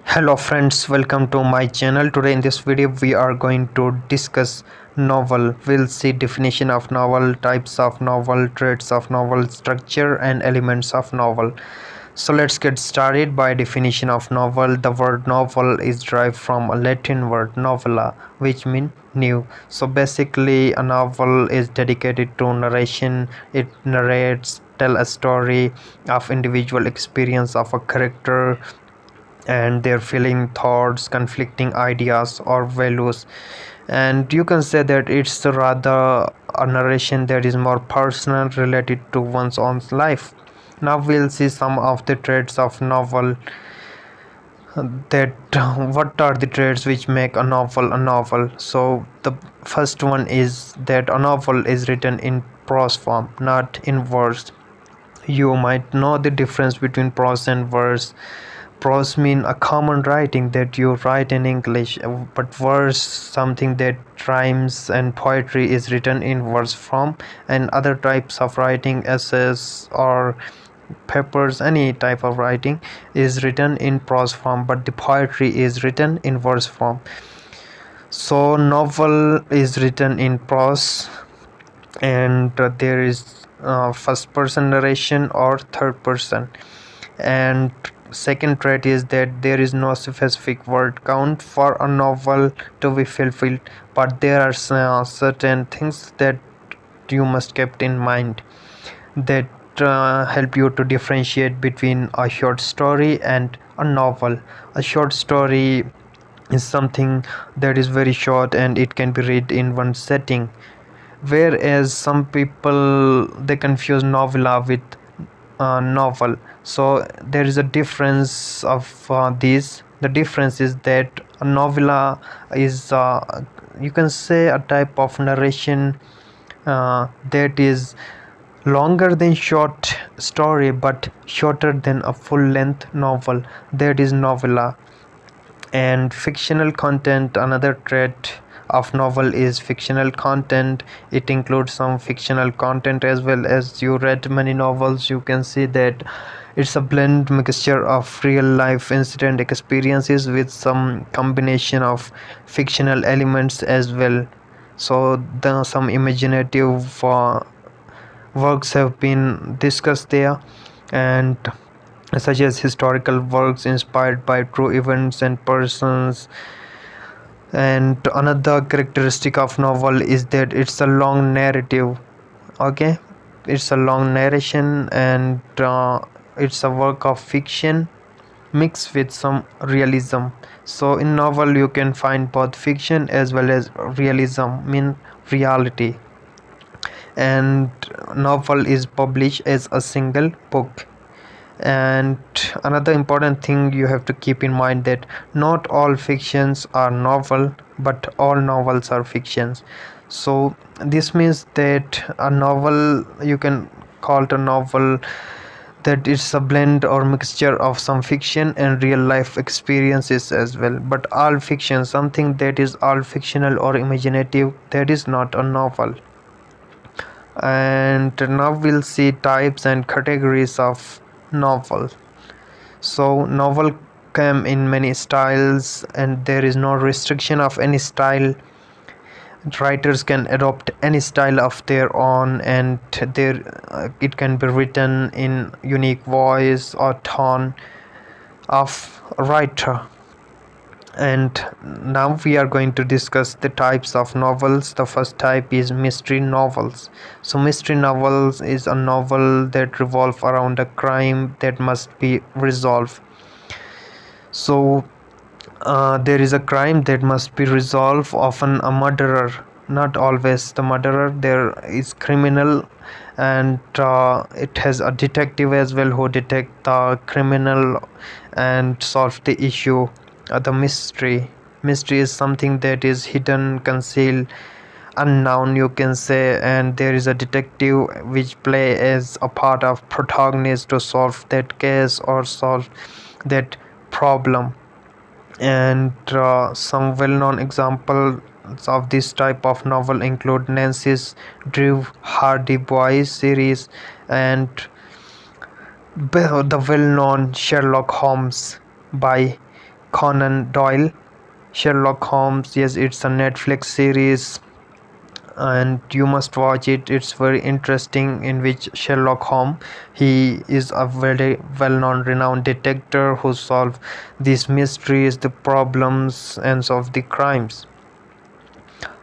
Hello friends, welcome to my channel. Today in this video we are going to discuss novel. We'll see definition of novel, types of novel, traits of novel, structure and elements of novel. So let's get started. By definition of novel, the word novel is derived from a Latin word novella, which means new. So basically a novel is dedicated to narration. It narrates, tell a story of individual experience of a character and their feeling, thoughts, conflicting ideas or values. And you can say that it's rather a narration that is more personal, related to one's own life. Now we'll see some of the traits of novel. That what are the traits which make a novel a novel? So the first one is that a novel is written in prose form, not in verse. You might know the difference between prose and verse. Prose mean a common writing that you write in English, but verse something that rhymes, and poetry is written in verse form, and other types of writing, essays or papers, any type of writing is written in prose form, but the poetry is written in verse form. So novel is written in prose, and there is first person narration or third person. And second trait is that there is no specific word count for a novel to be fulfilled, but there are certain things that you must keep in mind that help you to differentiate between a short story and a novel. A short story is something that is very short and it can be read in one setting, whereas some people they confuse novella with novel. So there is a difference of these. The difference is that a novella is you can say a type of narration that is longer than short story but shorter than a full length novel, that is novella. And fictional content, another trait of novel is fictional content. It includes some fictional content as well. As you read many novels, you can see that it's a blend mixture of real life incident experiences with some combination of fictional elements as well. So the some imaginative works have been discussed there, and such as historical works inspired by true events and persons. And another characteristic of novel is that it's a long narrative. Okay, it's a long narration, and it's a work of fiction mixed with some realism. So in novel you can find both fiction as well as realism, mean reality. And novel is published as a single book. And another important thing you have to keep in mind that not all fictions are novel, but all novels are fictions. So this means that a novel, you can call it a novel, that it's a blend or mixture of some fiction and real life experiences as well. But all fiction, something that is all fictional or imaginative, that is not a novel. And now we'll see types and categories of novel. So novel come in many styles and there is no restriction of any style. Writers can adopt any style of their own, and it can be written in unique voice or tone of writer. And now we are going to discuss the types of novels. The first type is mystery novels. So mystery novels is a novel that revolve around a crime that must be resolved. So there is a crime that must be resolved, often a murderer, not always the murderer, there is criminal, and it has a detective as well who detect the criminal and solve the issue. The mystery is something that is hidden, concealed, unknown, you can say, and there is a detective which play as a part of protagonist to solve that case or solve that problem. And some well-known examples of this type of novel include Nancy's Drew Hardy Boys series and the well-known Sherlock Holmes by Conan Doyle. Sherlock Holmes, yes, it's a Netflix series and you must watch it. It's very interesting, in which Sherlock Holmes, he is a very well-known renowned detective who solve these mysteries, the problems and solve the crimes.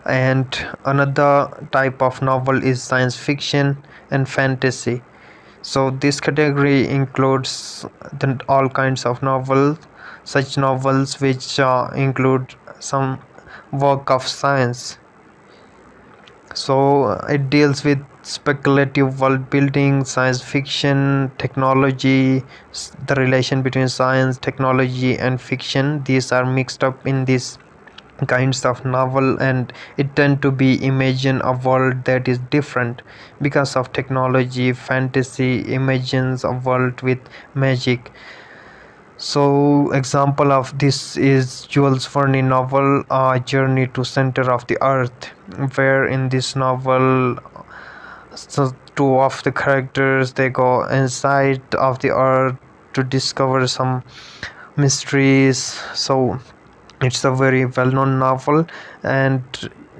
And another type of novel is science fiction and fantasy. So this category includes all kinds of novels, such novels which include some work of science. So it deals with speculative world building, science fiction, technology, the relation between science, technology and fiction. These are mixed up in these kinds of novel, and it tend to be imagine a world that is different because of technology. Fantasy imagines a world with magic. So example of this is Jules Verne novel A Journey to Center of the Earth, where in this novel, so two of the characters, they go inside of the earth to discover some mysteries. So it's a very well-known novel, and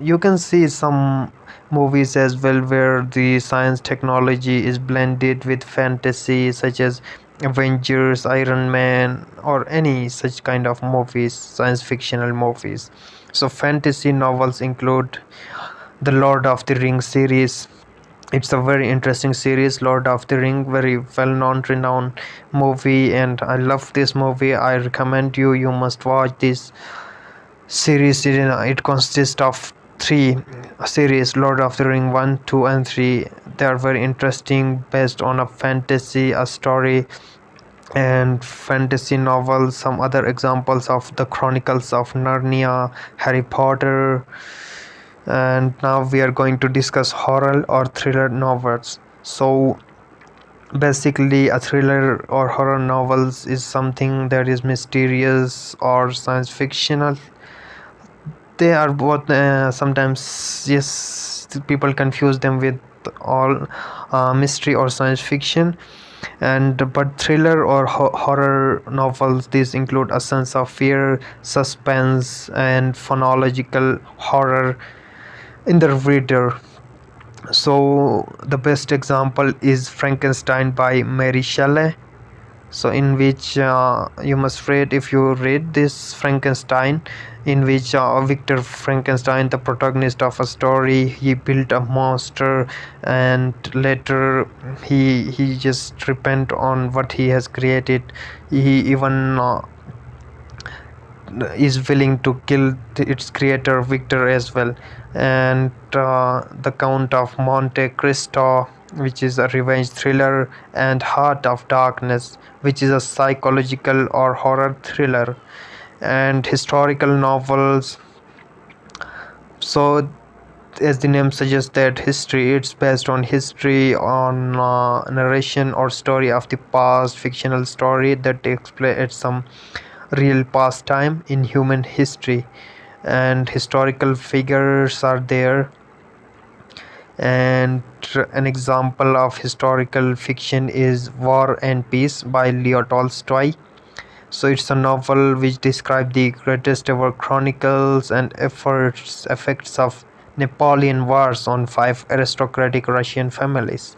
you can see some movies as well where the science technology is blended with fantasy, such as Avengers, Iron Man, or any such kind of movies, science fictional movies. So fantasy novels include the Lord of the Rings series. It's a very interesting series. Lord of the Ring, very well-known renowned movie, and I love this movie. I recommend you must watch this series. It consists of three series: Lord of the Ring 1, 2 and 3. They are very interesting, based on a fantasy, a story and fantasy novels. Some other examples of the Chronicles of Narnia, Harry Potter. And now we are going to discuss horror or thriller novels. So basically a thriller or horror novels is something that is mysterious or science fictional. They are both, sometimes, yes, people confuse them with all mystery or science fiction. And but thriller or horror novels, these include a sense of fear, suspense and phonological horror in the reader. So the best example is Frankenstein by Mary Shelley. So in which you must read, if you read this Frankenstein, in which Victor Frankenstein, the protagonist of a story, he built a monster, and later he just repent on what he has created. He even is willing to kill its creator Victor as well. And the Count of Monte Cristo, which is a revenge thriller, and Heart of Darkness, which is a psychological or horror thriller. And historical novels, so as the name suggests, that history, it's based on history, on narration or story of the past, fictional story that takes place at some real past time in human history. And historical figures are there. And an example of historical fiction is War and Peace by Leo Tolstoy. So it's a novel which describes the greatest ever chronicles and effects of Napoleon Wars on five aristocratic Russian families.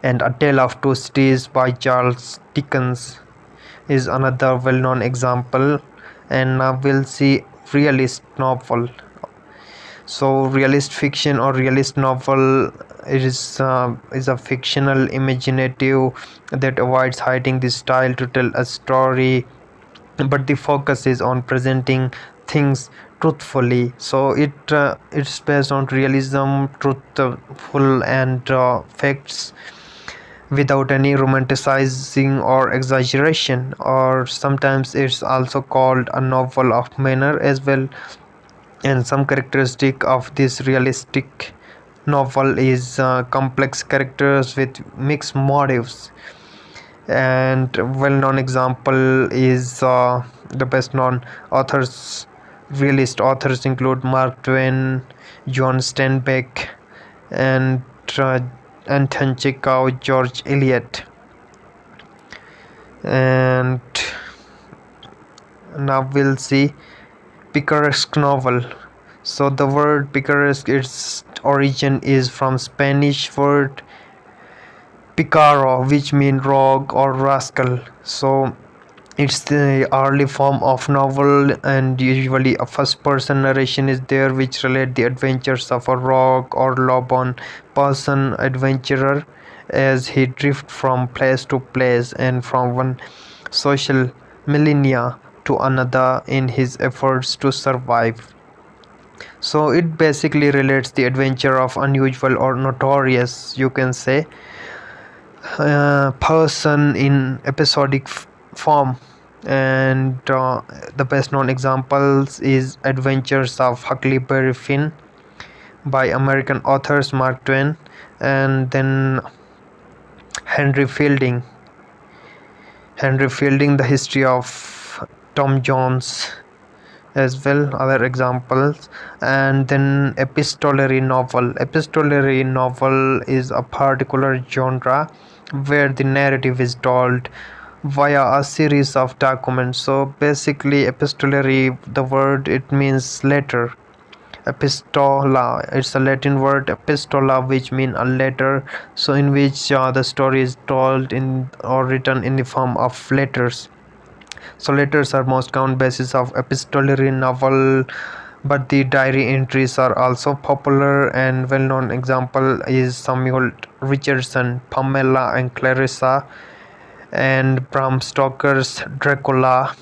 And A Tale of Two Cities by Charles Dickens is another well-known example. And now we'll see realist novel. So realist fiction or realist novel is a fictional imaginative that avoids hiding the style to tell a story, but the focus is on presenting things truthfully. So it's based on realism, truthful and facts, without any romanticizing or exaggeration. Or sometimes it's also called a novel of manner as well. And some characteristic of this realistic novel is complex characters with mixed motives. And well-known example is the best known authors, realist authors include Mark Twain, John Steinbeck, and uh, Anton Chekhov, George Eliot. And Now we'll see picaresque novel. So the word picaresque, its origin is from Spanish word picaro, which means rogue or rascal. So it's the early form of novel, and usually a first person narration is there which relate the adventures of a rogue or lowborn person adventurer as he drifts from place to place and from one social millennia to another in his efforts to survive. So it basically relates the adventure of unusual or notorious, you can say, person in episodic form. And the best known examples is Adventures of Huckleberry Finn by American authors Mark Twain, and then Henry Fielding. The history of Tom Jones as well, other examples. And then epistolary novel is a particular genre where the narrative is told via a series of documents. So basically epistolary, the word, it means letter. Epistola, it's a Latin word epistola, which means a letter, so in which the story is told in or written in the form of letters. So letters are most common basis of epistolary novel, but the diary entries are also popular, and well-known example is Samuel Richardson, Pamela and Clarissa, and Bram Stoker's Dracula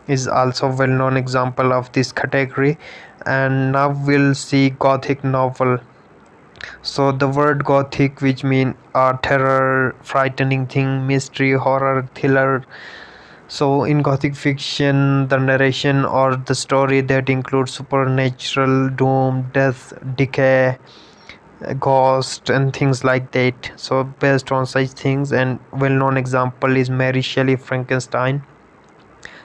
is also well-known example of this category. And now we'll see Gothic novel. So the word Gothic, which mean terror, frightening thing, mystery, horror, thriller. So in Gothic fiction, the narration or the story that includes supernatural, doom, death, decay, ghost, and things like that. So based on such things, and well-known example is Mary Shelley Frankenstein.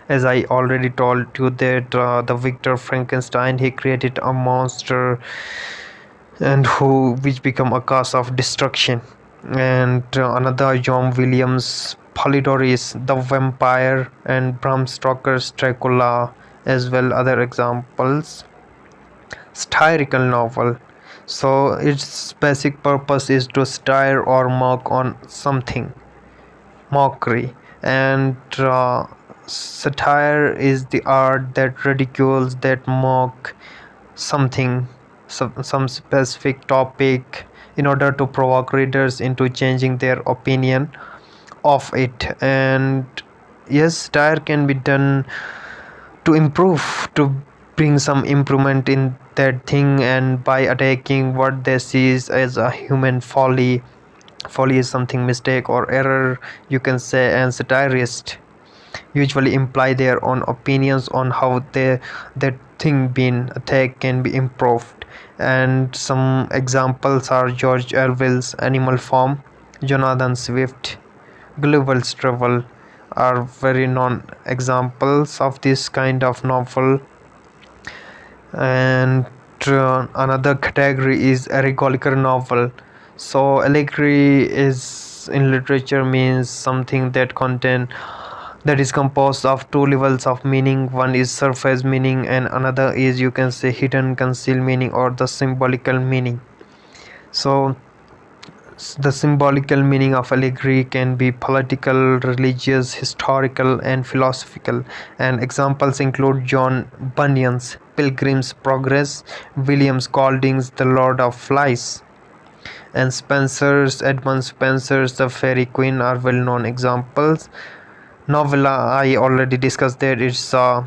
As I already told you that the Victor Frankenstein, he created a monster and who which become a cause of destruction. And another John Williams Polydorus the Vampire, and Bram Stoker's Dracula as well, other examples. Satirical novel, so its basic purpose is to stir or mock on something, mockery. And satire is the art that ridicules, that mock something, some specific topic, in order to provoke readers into changing their opinion of it. And yes, satire can be done to improve, to bring some improvement in that thing, and by attacking what they see as a human folly. Folly is something mistake or error, you can say, and satirists usually imply their own opinions on how that thing being attacked can be improved. And some examples are George Orwell's Animal Farm, Jonathan Swift, Gulliver's Travel are very known examples of this kind of novel. And another category is Recalicular Novel. So allegory is in literature means something that is composed of two levels of meaning. One is surface meaning, and another is, you can say, hidden concealed meaning or the symbolical meaning. So the symbolical meaning of allegory can be political, religious, historical, and philosophical. And examples include John Bunyan's Pilgrim's Progress, William Golding's The Lord of Flies, and Edmund Spenser's The Fairy Queen are well-known examples. Novella, I already discussed that it's a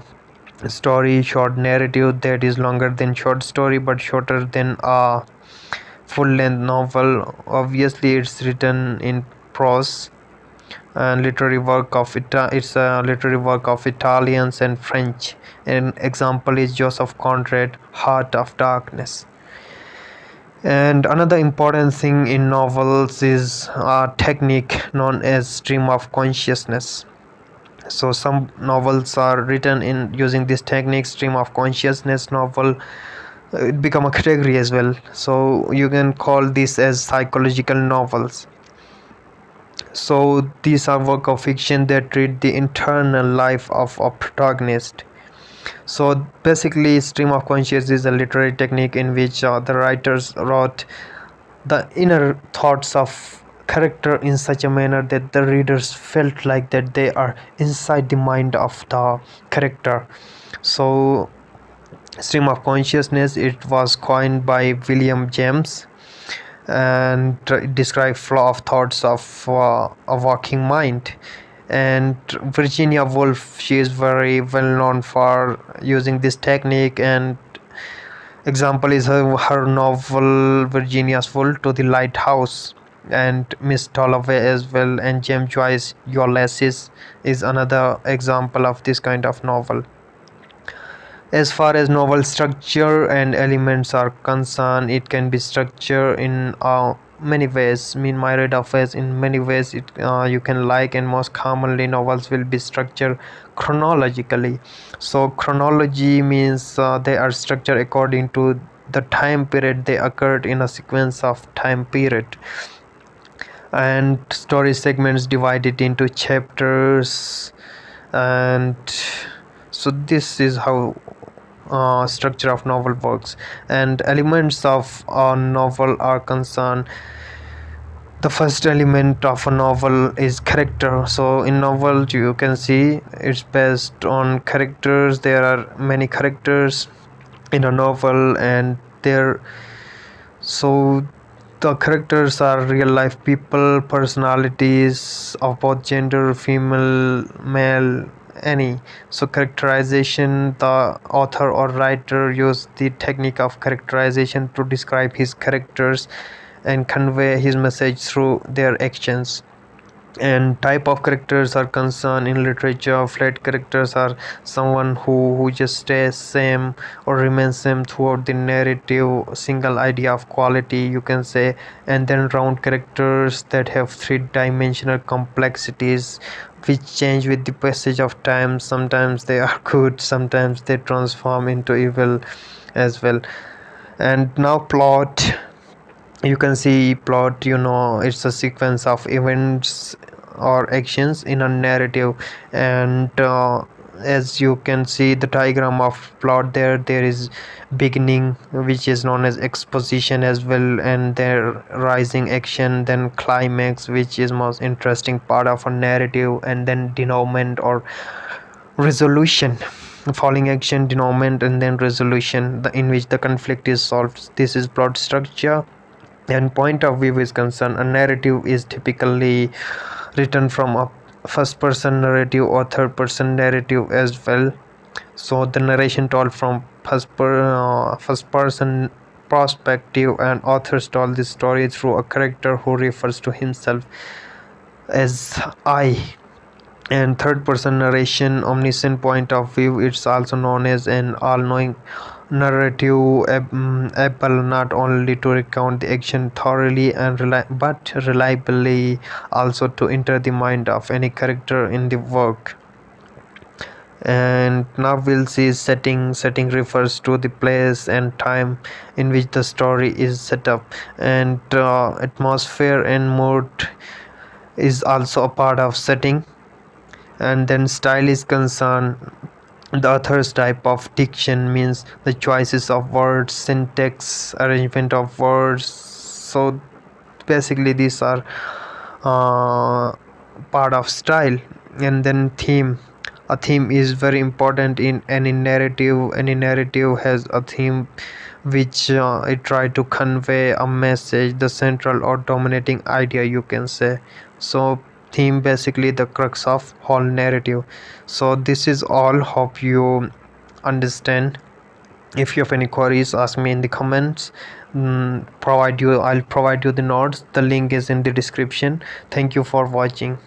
story, short narrative that is longer than short story but shorter than a full-length novel. Obviously, it's written in prose and it's a literary work of Italians and French. An example is Joseph Conrad, Heart of Darkness. And another important thing in novels is a technique known as stream of consciousness. So some novels are written in using this technique, stream of consciousness novel. It become a category as well, so you can call this as psychological novels. So these are work of fiction that treat the internal life of a protagonist, So basically, stream of consciousness is a literary technique in which the writers wrote the inner thoughts of character in such a manner that the readers felt like that they are inside the mind of the character. So stream of consciousness, it was coined by William James, and it describes flow of thoughts of a walking mind. And Virginia Woolf, she is very well known for using this technique, and example is her novel Virginia's Woolf to the Lighthouse, and Miss Dalloway as well, and James Joyce Ulysses is another example of this kind of novel. As far as novel structure and elements are concerned, it can be structured in many ways. I mean, my read of ways, in many ways it you can like, and most commonly novels will be structured chronologically. So chronology means they are structured according to the time period they occurred in a sequence of time period, and story segments divided into chapters. And so this is how structure of novel works. And elements of a novel are concerned, the first element of a novel is character. So in novel you can see it's based on characters. There are many characters in a novel, and there, so the characters are real life people, personalities of both gender, female, male, any. So characterization, the author or writer use the technique of characterization to describe his characters and convey his message through their actions. And type of characters are concerned in literature. Flat characters are someone who just stays same or remains same throughout the narrative, single idea of quality you can say. And then round characters that have three-dimensional complexities which change with the passage of time. Sometimes they are good, sometimes they transform into evil as well. And now plot, you can see plot, it's a sequence of events or actions in a narrative. And as you can see the diagram of plot, there is beginning, which is known as exposition as well, and there rising action, then climax, which is most interesting part of a narrative, and then denouement or resolution, falling action, denouement, and then resolution, in which the conflict is solved. This is plot structure. And point of view is concerned, a narrative is typically written from a first person narrative or third person narrative as well. So the narration told from first person perspective, and authors told this story through a character who refers to himself as I. And third person narration, omniscient point of view, it's also known as an all-knowing narrative, able not only to recount the action thoroughly and but reliably also to enter the mind of any character in the work. And now we'll see setting refers to the place and time in which the story is set up. And atmosphere and mood is also a part of setting. And then style is concerned, the author's type of diction, means the choices of words, syntax, arrangement of words. So basically these are uh, part of style. And then theme, a theme is very important in any narrative. Any narrative has a theme which it try to convey a message, the central or dominating idea you can say. So theme basically the crux of whole narrative. So this is all, hope you understand. If you have any queries, ask me in the comments. I'll provide you the notes. The link is in the description. Thank you for watching.